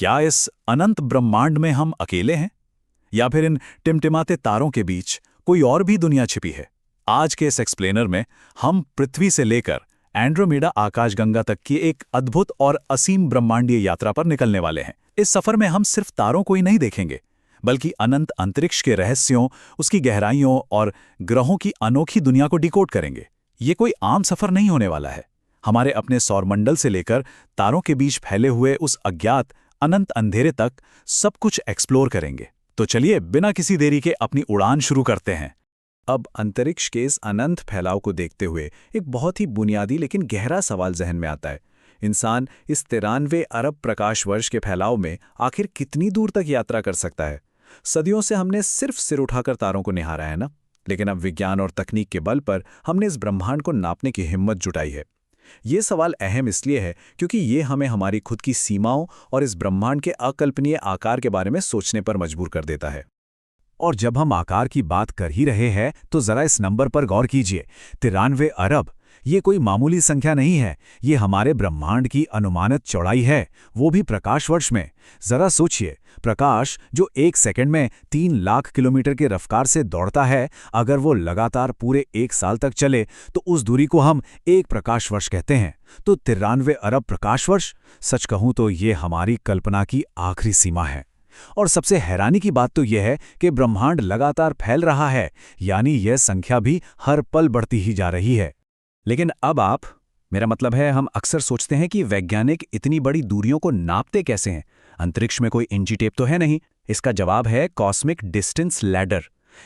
क्या इस अनंत ब्रह्मांड में हम अकेले हैं, या फिर इन टिमटिमाते तारों के बीच कोई और भी दुनिया छिपी है? आज के इस एक्सप्लेनर में हम पृथ्वी से लेकर एंड्रोमेडा आकाशगंगा तक की एक अद्भुत और असीम ब्रह्मांडीय यात्रा पर निकलने वाले हैं। इस सफर में हम सिर्फ तारों को ही नहीं देखेंगे, बल्कि अनंत अंतरिक्ष के रहस्यों, उसकी गहराइयों और ग्रहों की अनोखी दुनिया को डिकोड करेंगे। ये कोई आम सफर नहीं होने वाला है। हमारे अपने सौरमंडल से लेकर तारों के बीच फैले हुए उस अज्ञात अनंत अंधेरे तक सब कुछ एक्सप्लोर करेंगे। तो चलिए बिना किसी देरी के अपनी उड़ान शुरू करते हैं। अब अंतरिक्ष के इस अनंत फैलाव को देखते हुए एक बहुत ही बुनियादी लेकिन गहरा सवाल जहन में आता है। इंसान इस 93 अरब प्रकाश वर्ष के फैलाव में आखिर कितनी दूर तक यात्रा कर सकता है? सदियों से हमने सिर्फ सिर उठाकर तारों को निहारा है ना, लेकिन अब विज्ञान और तकनीक के बल पर हमने इस ब्रह्मांड को नापने की हिम्मत जुटाई है। ये सवाल अहम इसलिए है क्योंकि ये हमें हमारी खुद की सीमाओं और इस ब्रह्मांड के अकल्पनीय आकार के बारे में सोचने पर मजबूर कर देता है। और जब हम आकार की बात कर ही रहे हैं तो जरा इस नंबर पर गौर कीजिए, 93 अरब। ये कोई मामूली संख्या नहीं है, ये हमारे ब्रह्मांड की अनुमानित चौड़ाई है, वो भी प्रकाश वर्ष में। जरा सोचिए, प्रकाश जो 1 सेकंड में 3 लाख किलोमीटर की रफ्तार से दौड़ता है, अगर वो लगातार पूरे 1 साल तक चले तो उस दूरी को हम 1 प्रकाश वर्ष कहते हैं। तो 93 अरब प्रकाश वर्ष, सच कहूं तो ये हमारी कल्पना की आखिरी सीमा है। और सबसे हैरानी की बात तो यह है कि ब्रह्मांड लगातार फैल रहा है, यानी यह संख्या भी हर पल बढ़ती ही जा रही है। लेकिन अब मेरा मतलब है, हम अक्सर सोचते हैं कि वैज्ञानिक इतनी बड़ी दूरियों को नापते कैसे हैं? अंतरिक्ष में कोई इंची टेप तो है नहीं। इसका जवाब है कॉस्मिक डिस्टेंस लैडर।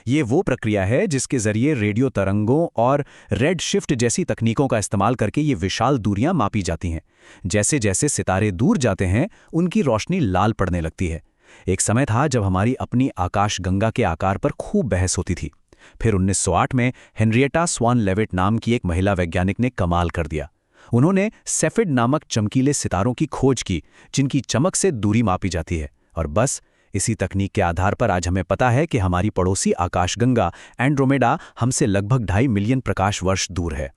ये वो प्रक्रिया है जिसके जरिए रेडियो तरंगों और रेड शिफ्ट जैसी तकनीकों का इस्तेमाल करके ये विशाल दूरियां मापी जाती हैं। जैसे जैसे सितारे दूर जाते हैं, उनकी रोशनी लाल पड़ने लगती है। एक समय था जब हमारी अपनी आकाशगंगा के आकार पर खूब बहस होती थी। फिर 1908 में हेनरिएटा स्वान लेविट नाम की एक महिला वैज्ञानिक ने कमाल कर दिया। उन्होंने सेफिड नामक चमकीले सितारों की खोज की, जिनकी चमक से दूरी मापी जाती है। और बस इसी तकनीक के आधार पर आज हमें पता है कि हमारी पड़ोसी आकाशगंगा एंड्रोमेडा हमसे लगभग 2.5 मिलियन प्रकाश वर्ष दूर है।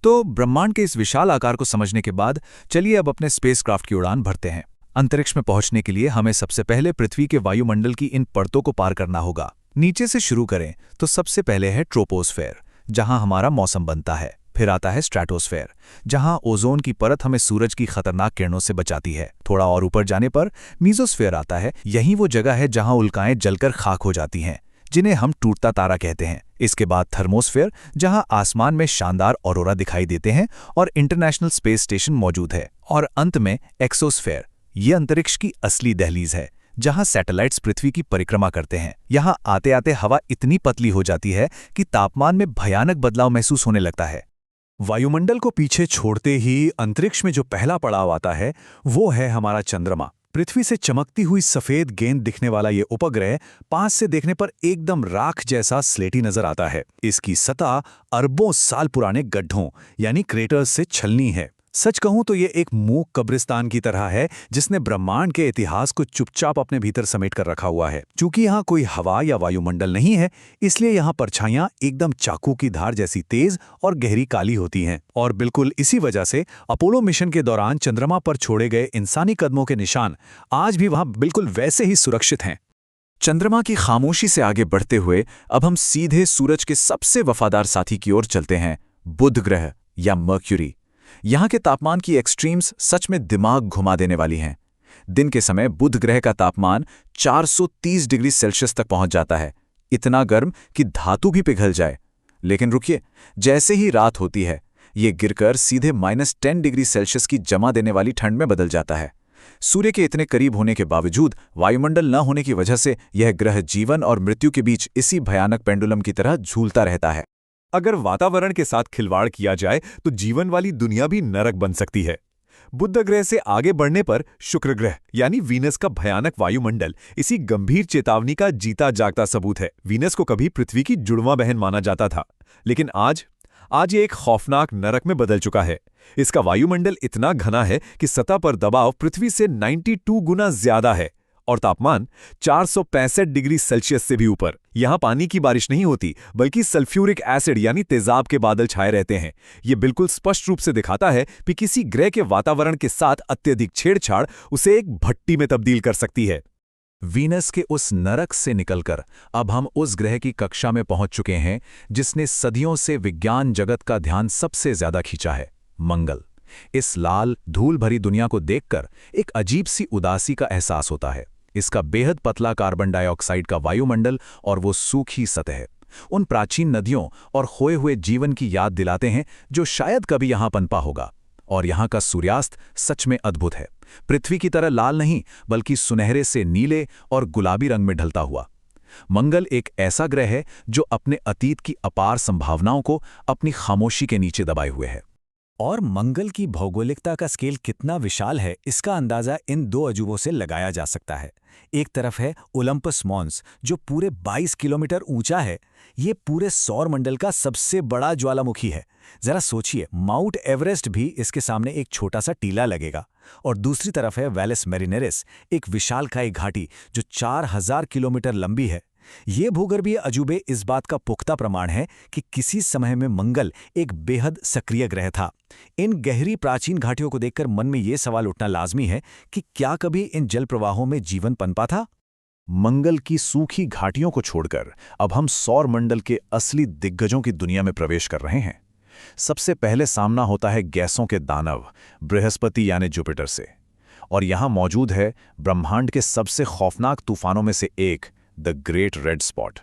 तो ब्रह्मांड के इस विशाल आकार को समझने के बाद चलिए अब अपने स्पेसक्राफ्ट की उड़ान भरते हैं। अंतरिक्ष में पहुंचने के लिए हमें सबसे पहले पृथ्वी के वायुमंडल की इन परतों को पार करना होगा। नीचे से शुरू करें तो सबसे पहले है ट्रोपोस्फेयर, जहां हमारा मौसम बनता है। फिर आता है स्ट्रैटोस्फेयर, जहां ओजोन की परत हमें सूरज की खतरनाक किरणों से बचाती है। थोड़ा और ऊपर जाने पर मीजोस्फेयर आता है। यही वो जगह है जहां उल्काएं जलकर खाक हो जाती हैं, जिन्हें हम टूटता तारा कहते हैं। इसके बाद थर्मोस्फेयर, जहां आसमान में शानदार ऑरोरा दिखाई देते हैं और इंटरनेशनल स्पेस स्टेशन मौजूद है। और अंत में एक्सोस्फेयर, ये अंतरिक्ष की असली दहलीज है, जहां सैटेलाइट्स पृथ्वी की परिक्रमा करते हैं। यहां आते आते हवा इतनी पतली हो जाती है कि तापमान में भयानक बदलाव महसूस होने लगता है। वायुमंडल को पीछे छोड़ते ही अंतरिक्ष में जो पहला पड़ाव आता है वो है हमारा चंद्रमा। पृथ्वी से चमकती हुई सफेद गेंद दिखने वाला ये उपग्रह पास से देखने पर एकदम राख जैसा स्लेटी नजर आता है। इसकी सतह अरबों साल पुराने गड्ढों यानी क्रेटर्स से छलनी है। सच कहूं तो ये एक मूक कब्रिस्तान की तरह है, जिसने ब्रह्मांड के इतिहास को चुपचाप अपने भीतर समेट कर रखा हुआ है। चूंकि यहाँ कोई हवा या वायुमंडल नहीं है, इसलिए यहाँ परछाइयां एकदम चाकू की धार जैसी तेज और गहरी काली होती हैं। और बिल्कुल इसी वजह से अपोलो मिशन के दौरान चंद्रमा पर छोड़े गए इंसानी कदमों के निशान आज भी वहां बिल्कुल वैसे ही सुरक्षित हैं। चंद्रमा की खामोशी से आगे बढ़ते हुए अब हम सीधे सूरज के सबसे वफादार साथी की ओर चलते हैं, बुध ग्रह या मर्क्यूरी। यहाँ के तापमान की एक्सट्रीम्स सच में दिमाग घुमा देने वाली हैं। दिन के समय बुध ग्रह का तापमान 430 डिग्री सेल्सियस तक पहुंच जाता है, इतना गर्म कि धातु भी पिघल जाए। लेकिन रुकिए, जैसे ही रात होती है, ये गिरकर सीधे -10 डिग्री सेल्सियस की जमा देने वाली ठंड में बदल जाता है। सूर्य के इतने करीब होने के बावजूद वायुमंडल न होने की वजह से यह ग्रह जीवन और मृत्यु के बीच इसी भयानक पेंडुलम की तरह झूलता रहता है। अगर वातावरण के साथ खिलवाड़ किया जाए तो जीवन वाली दुनिया भी नरक बन सकती है। बुध ग्रह से आगे बढ़ने पर शुक्र ग्रह यानी वीनस का भयानक वायुमंडल इसी गंभीर चेतावनी का जीता जागता सबूत है। वीनस को कभी पृथ्वी की जुड़वां बहन माना जाता था, लेकिन आज ये एक खौफनाक नरक में बदल चुका है। इसका वायुमंडल इतना घना है कि सतह पर दबाव पृथ्वी से 92 गुना ज्यादा है और तापमान 465 डिग्री सेल्सियस से भी ऊपर। यहाँ पानी की बारिश नहीं होती, बल्कि सल्फ्यूरिक एसिड यानी तेजाब के बादल छाए रहते हैं। ये बिल्कुल स्पष्ट रूप से दिखाता है कि किसी ग्रह के वातावरण के साथ अत्यधिक छेड़छाड़ उसे एक भट्टी में तब्दील कर सकती है। वीनस के उस नरक से निकलकर अब हम उस ग्रह की कक्षा में पहुंच चुके हैं जिसने सदियों से विज्ञान जगत का ध्यान सबसे ज्यादा खींचा है, मंगल। इस लाल धूल भरी दुनिया को देखकर एक अजीब सी उदासी का एहसास होता है। इसका बेहद पतला कार्बन डाइऑक्साइड का वायुमंडल और वो सूखी सतह उन प्राचीन नदियों और खोए हुए जीवन की याद दिलाते हैं जो शायद कभी यहां पनपा होगा। और यहां का सूर्यास्त सच में अद्भुत है, पृथ्वी की तरह लाल नहीं बल्कि सुनहरे से नीले और गुलाबी रंग में ढलता हुआ। मंगल एक ऐसा ग्रह है जो अपने अतीत की अपार संभावनाओं को अपनी खामोशी के नीचे दबाए हुए है। और मंगल की भौगोलिकता का स्केल कितना विशाल है, इसका अंदाजा इन दो अजूबों से लगाया जा सकता है। एक तरफ है ओलंपस मॉन्स, जो पूरे 22 किलोमीटर ऊंचा है। ये पूरे सौर मंडल का सबसे बड़ा ज्वालामुखी है। जरा सोचिए, माउंट एवरेस्ट भी इसके सामने एक छोटा सा टीला लगेगा। और दूसरी तरफ है वैलिस मेरिनेरिस, एक विशालकाय घाटी जो 4000 किलोमीटर लंबी है। ये भूगर्भीय अजूबे इस बात का पुख्ता प्रमाण है कि किसी समय में मंगल एक बेहद सक्रिय ग्रह था। इन गहरी प्राचीन घाटियों को देखकर मन में ये सवाल उठना लाजमी है कि क्या कभी इन जल प्रवाहों में जीवन पनपा था? मंगल की सूखी घाटियों को छोड़कर अब हम सौर मंडल के असली दिग्गजों की दुनिया में प्रवेश कर रहे हैं। सबसे पहले सामना होता है गैसों के दानव बृहस्पति यानी जुपिटर से। और यहां मौजूद है ब्रह्मांड के सबसे खौफनाक तूफानों में से एक, द ग्रेट रेड स्पॉट।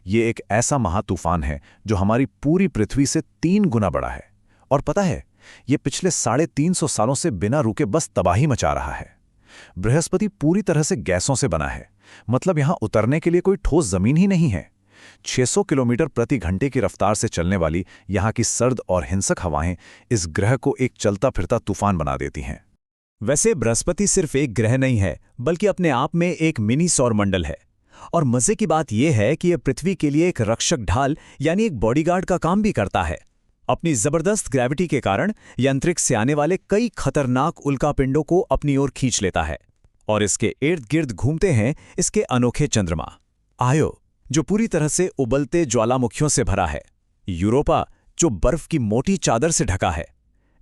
ये एक ऐसा महातूफान है जो हमारी पूरी पृथ्वी से 3 गुना बड़ा है। और पता है, ये पिछले 350 सालों से बिना रुके बस तबाही मचा रहा है। बृहस्पति पूरी तरह से गैसों से बना है, मतलब यहां उतरने के लिए कोई ठोस जमीन ही नहीं है। 600 किलोमीटर प्रति घंटे की रफ्तार से चलने वाली यहां की सर्द और हिंसक हवाएं इस ग्रह को एक चलता फिरता तूफान बना देती हैं। वैसे बृहस्पति सिर्फ एक ग्रह नहीं है, बल्कि अपने आप में एक मिनी सौर मंडल है। और मजे की बात यह है कि यह पृथ्वी के लिए एक रक्षक ढाल यानी एक बॉडीगार्ड का काम भी करता है। अपनी जबरदस्त ग्रेविटी के कारण यह अंतरिक्ष से आने वाले कई खतरनाक उल्कापिंडों को अपनी ओर खींच लेता है। और इसके इर्द गिर्द घूमते हैं इसके अनोखे चंद्रमा, आयो जो पूरी तरह से उबलते ज्वालामुखियों से भरा है, यूरोपा जो बर्फ की मोटी चादर से ढका है,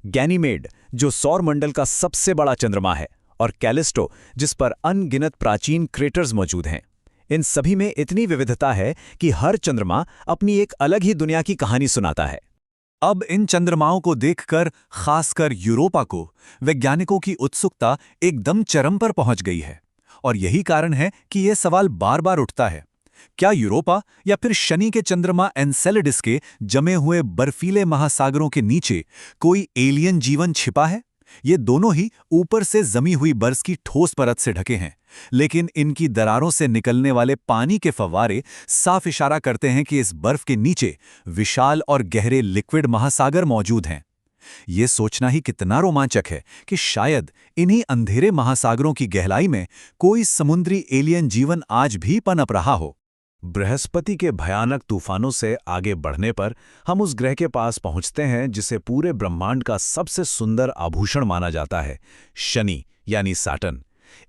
गैनीमेड जो सौर मंडल का सबसे बड़ा चंद्रमा है, और कैलिस्टो जिस पर अनगिनत प्राचीन क्रेटर्स मौजूद हैं। इन सभी में इतनी विविधता है कि हर चंद्रमा अपनी एक अलग ही दुनिया की कहानी सुनाता है। अब इन चंद्रमाओं को देखकर खासकर यूरोपा को वैज्ञानिकों की उत्सुकता एकदम चरम पर पहुंच गई है। और यही कारण है कि यह सवाल बार बार उठता है, क्या यूरोपा या फिर शनि के चंद्रमा एनसेलेडस के जमे हुए बर्फीले महासागरों के नीचे कोई एलियन जीवन छिपा है? ये दोनों ही ऊपर से जमी हुई बर्फ की ठोस परत से ढके हैं, लेकिन इनकी दरारों से निकलने वाले पानी के फव्वारे साफ इशारा करते हैं कि इस बर्फ के नीचे विशाल और गहरे लिक्विड महासागर मौजूद हैं। ये सोचना ही कितना रोमांचक है कि शायद इन्हीं अंधेरे महासागरों की गहराई में कोई समुद्री एलियन जीवन आज भी पनप रहा हो। बृहस्पति के भयानक तूफानों से आगे बढ़ने पर हम उस ग्रह के पास पहुंचते हैं जिसे पूरे ब्रह्मांड का सबसे सुंदर आभूषण माना जाता है, शनि यानी सैटर्न।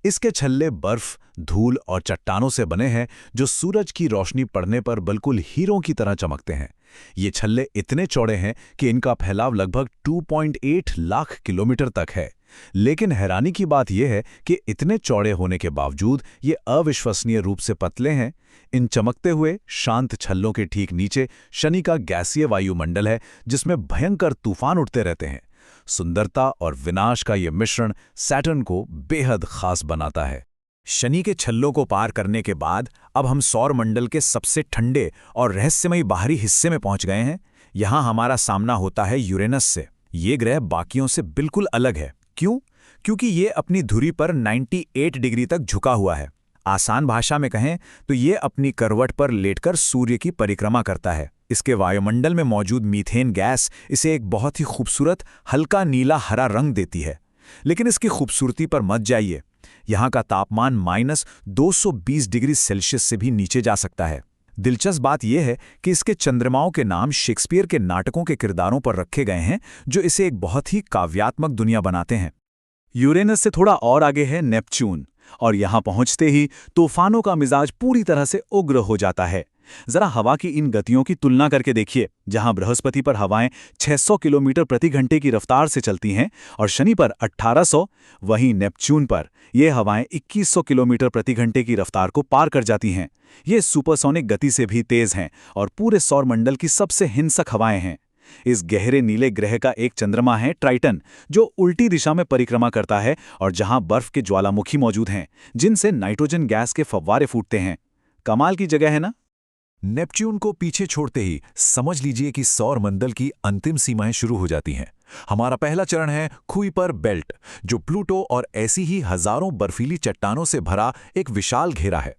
इसके छल्ले बर्फ, धूल और चट्टानों से बने हैं जो सूरज की रोशनी पड़ने पर बिल्कुल हीरों की तरह चमकते हैं। ये छल्ले इतने चौड़े हैं कि इनका फैलाव लगभग 2.8 लाख किलोमीटर तक है। लेकिन हैरानी की बात यह है कि इतने चौड़े होने के बावजूद ये अविश्वसनीय रूप से पतले हैं। इन चमकते हुए शांत छल्लों के ठीक नीचे शनि का गैसीय वायुमंडल है जिसमें भयंकर तूफान उठते रहते हैं। सुंदरता और विनाश का यह मिश्रण सैटर्न को बेहद खास बनाता है। शनि के छल्लों को पार करने के बाद अब हम सौर मंडल के सबसे ठंडे और रहस्यमयी बाहरी हिस्से में पहुंच गए हैं। यहां हमारा सामना होता है यूरेनस से। ये ग्रह बाकियों से बिल्कुल अलग है। क्यों? क्योंकि ये अपनी धुरी पर 98 डिग्री तक झुका हुआ है। आसान भाषा में कहें तो ये अपनी करवट पर लेटकर सूर्य की परिक्रमा करता है। इसके वायुमंडल में मौजूद मीथेन गैस इसे एक बहुत ही खूबसूरत हल्का नीला हरा रंग देती है। लेकिन इसकी खूबसूरती पर मत जाइए। यहाँ का तापमान -220 डिग्री सेल्सियस से भी नीचे जा सकता है। दिलचस्प बात यह है कि इसके चंद्रमाओं के नाम शेक्सपियर के नाटकों के किरदारों पर रखे गए हैं, जो इसे एक बहुत ही काव्यात्मक दुनिया बनाते हैं। यूरेनस से थोड़ा और आगे है नेपच्यून, और यहाँ पहुँचते ही तूफानों का मिजाज पूरी तरह से उग्र हो जाता है। जरा हवा की इन गतियों की तुलना करके देखिए, जहां बृहस्पति पर हवाएं 600 किलोमीटर प्रति घंटे की रफ्तार से चलती हैं और शनि पर 1800, वहीं नेपच्यून पर ये हवाएं 2100 किलोमीटर प्रति घंटे की रफ्तार को पार कर जाती हैं। ये सुपरसोनिक गति से भी तेज हैं और पूरे सौरमंडल की सबसे हिंसक हवाएं हैं। इस गहरे नीले ग्रह का एक चंद्रमा है ट्राइटन, जो उल्टी दिशा में परिक्रमा करता है और जहां बर्फ के ज्वालामुखी मौजूद हैं, जिनसे नाइट्रोजन गैस के फव्वारे फूटते हैं। कमाल की जगह है ना? नेपच्यून को पीछे छोड़ते ही समझ लीजिए कि सौर मंडल की अंतिम सीमाएं शुरू हो जाती हैं। हमारा पहला चरण है कुइपर बेल्ट, जो प्लूटो और ऐसी ही हजारों बर्फीली चट्टानों से भरा एक विशाल घेरा है।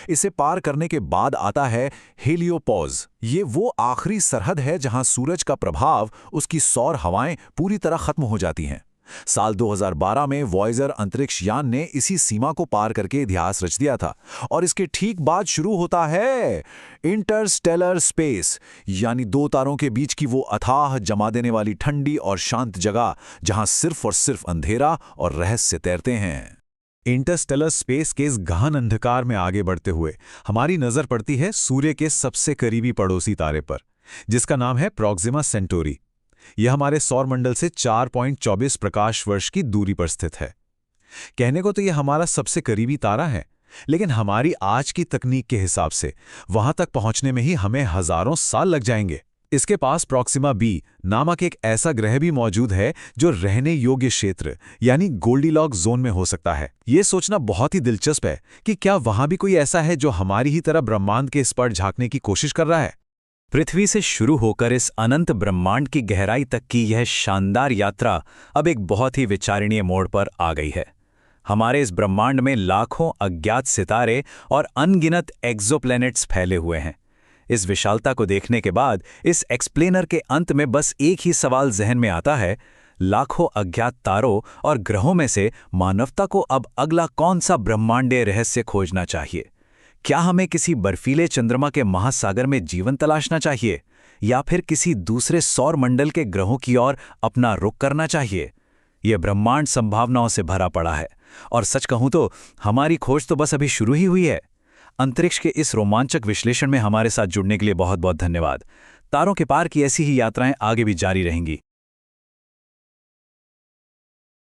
इसे पार करने के बाद आता है हेलियोपॉज। ये वो आखिरी सरहद है जहां सूरज का प्रभाव, उसकी सौर हवाएं पूरी तरह खत्म हो जाती हैं। साल 2012 में वॉयेजर अंतरिक्ष यान ने इसी सीमा को पार करके इतिहास रच दिया था और इसके ठीक बाद शुरू होता है इंटरस्टेलर स्पेस, यानी दो तारों के बीच की वो अथाह, जमा देने वाली ठंडी और शांत जगह जहां सिर्फ और सिर्फ अंधेरा और रहस्य तैरते हैं। इंटरस्टेलर स्पेस के इस गहन अंधकार में आगे बढ़ते हुए हमारी नजर पड़ती है सूर्य के सबसे करीबी पड़ोसी तारे पर, जिसका नाम है प्रोक्सिमा सेंटोरी। यह हमारे सौरमंडल से 4.24 प्रकाश वर्ष की दूरी पर स्थित है। कहने को तो यह हमारा सबसे करीबी तारा है, लेकिन हमारी आज की तकनीक के हिसाब से वहां तक पहुंचने में ही हमें हजारों साल लग जाएंगे। इसके पास प्रोक्सिमा बी नामक एक ऐसा ग्रह भी मौजूद है जो रहने योग्य क्षेत्र यानी गोल्डीलॉक्स जोन में हो सकता है। ये सोचना बहुत ही दिलचस्प है कि क्या वहां भी कोई ऐसा है जो हमारी ही तरह ब्रह्मांड के इस पर झांकने की कोशिश कर रहा है। पृथ्वी से शुरू होकर इस अनंत ब्रह्मांड की गहराई तक की यह शानदार यात्रा अब एक बहुत ही विचारणीय मोड़ पर आ गई है। हमारे इस ब्रह्मांड में लाखों अज्ञात सितारे और अनगिनत एक्सोप्लैनेट्स फैले हुए हैं। इस विशालता को देखने के बाद इस एक्सप्लेनर के अंत में बस एक ही सवाल जहन में आता है, लाखों अज्ञात तारों और ग्रहों में से मानवता को अब अगला कौन सा ब्रह्मांडीय रहस्य खोजना चाहिए? क्या हमें किसी बर्फीले चंद्रमा के महासागर में जीवन तलाशना चाहिए या फिर किसी दूसरे सौर मंडल के ग्रहों की ओर अपना रुख करना चाहिए? यह ब्रह्मांड संभावनाओं से भरा पड़ा है और सच कहूं तो हमारी खोज तो बस अभी शुरू ही हुई है। अंतरिक्ष के इस रोमांचक विश्लेषण में हमारे साथ जुड़ने के लिए बहुत बहुत धन्यवाद। तारों के पार की ऐसी ही यात्राएं आगे भी जारी रहेंगी।